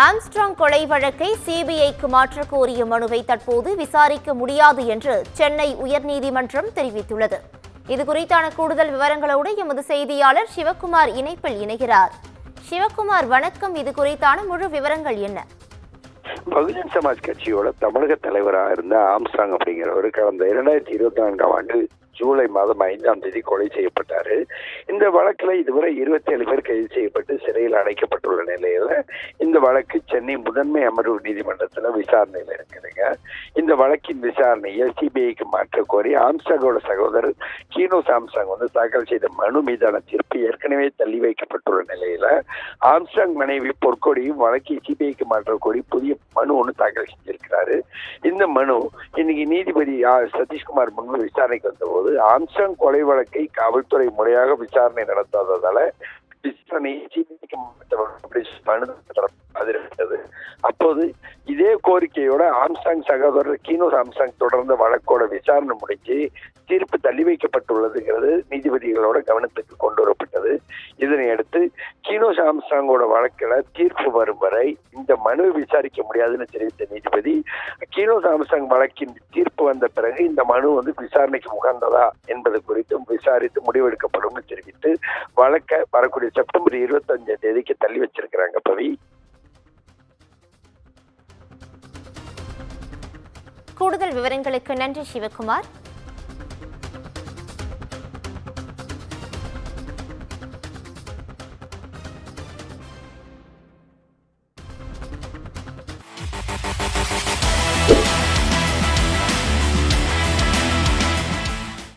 Armstrong கொலை வழக்கை சிபிஐக்கு மாற்ற கோரிய மனுவை தற்போது விசாரிக்க முடியாது என்று சென்னை உயர்நீதிமன்றம் தெரிவித்துள்ளது. இதுகுறித்தான கூடுதல் விவரங்களோடு எமது செய்தியாளர் சிவக்குமார் இணைப்பில் இணைகிறார். சிவக்குமார் வணக்கம். இது குறித்தான முழு விவரங்கள் என்ன? பகுஜன் சமாஜ் கட்சியோட தமிழக தலைவராக இருந்த ஆம்ஸ்ட்ராங் அப்படிங்கிறவர் கடந்த 2024ஆம் ஆண்டு ஜூலை மாதம் 5ஆம் தேதி கொலை செய்யப்பட்டாரு. இந்த வழக்குல இதுவரை 27 பேர் கைது செய்யப்பட்டு சிறையில் அடைக்கப்பட்டுள்ள நிலையில இந்த வழக்கு சென்னை முதன்மை அமர்வு நீதிமன்றத்துல விசாரணையில இருக்குதுங்க. இந்த வழக்கின் விசாரணையை சிபிஐக்கு மாற்ற கோரி ஆம்ஸ்ட்ராங்கோட சகோதரர் கீனோஸ் ஆம்ஸ்ட்ராங் தாக்கல் செய்த மனு மீதான தீர்ப்பு ஏற்கனவே தள்ளி வைக்கப்பட்டுள்ள நிலையில ஆம்ஸ்ட்ராங் மனைவி பொற்கொடியும் வழக்கை சிபிஐக்கு மாற்ற கோரி புதிய மனு ஒன்று தாக்கல் செஞ்சிருக்கிறாரு. இந்த மனு இன்னைக்கு நீதிபதி சதீஷ்குமார் முன்பு விசாரணைக்கு வந்தபோது ஆம்ஸ்ட்ராங் கொலை வழக்கை காவல்துறை முறையாக விசாரணை நடத்தாததால விசாரணை அதிர்ந்தது. அப்போது இதே கோரிக்கையோட ஆம்ஸ்ட்ராங் சகோதரர் கீனோஸ் ஆம்ஸ்ட்ராங் தொடர்ந்த வழக்கோட விசாரணை முடிஞ்சு தீர்ப்பு தள்ளி வைக்கப்பட்டுள்ளதுங்கிறது நீதிபதிகளோட கவனத்துக்கு கொண்டு வரப்பட்டது. இதனை அடுத்து கீனோஸ் ஆம்ஸ்ட்ராங்கோட வழக்கில் தீர்ப்பு வரும் வரை இந்த மனுவை விசாரிக்க முடியாதுன்னு தெரிவித்த நீதிபதி கீனோஸ் ஆம்ஸ்ட்ராங் வழக்கின் தீர்ப்பு வந்த பிறகு இந்த மனு விசாரணைக்கு உகந்ததா என்பது குறித்தும் விசாரித்து முடிவெடுக்கப்படும் தெரிவித்து வழக்கை வரக்கூடிய செப்டம்பர் 25ஆம் தேதிக்கு தள்ளி வச்சிருக்கிறாங்க. பவி, கூடுதல் விவரங்களுக்கு நன்றி சிவக்குமார்.